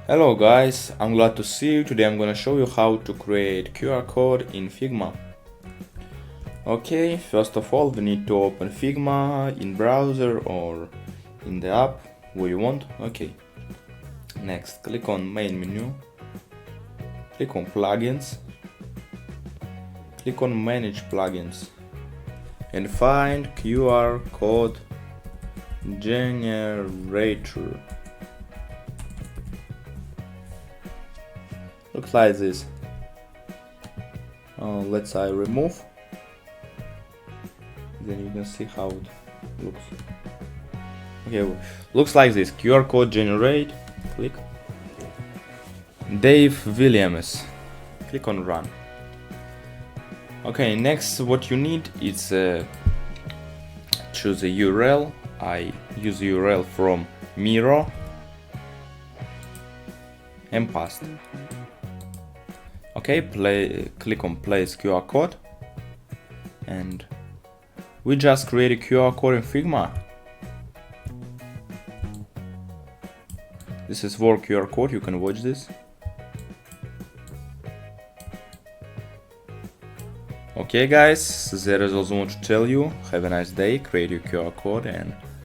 Hello guys, I'm glad to see you. Today I'm gonna show you how to create QR code in Figma. Okay, first of all we need to open Figma in browser or in the app where you want. Okay, next click on main menu, click on plugins, click on manage plugins and find QR code generator. Looks like this. Let's say remove, then you can see how it looks. Okay, looks like this. QR code generate, click. Dave Williams, click on run. Okay, next what you need is choose a URL. I use URL from Miro and paste. Okay, click on place QR code and we just create a QR code in Figma. This is for QR code, you can watch this. Okay guys, there is also much to tell you. Have a nice day, create your QR code and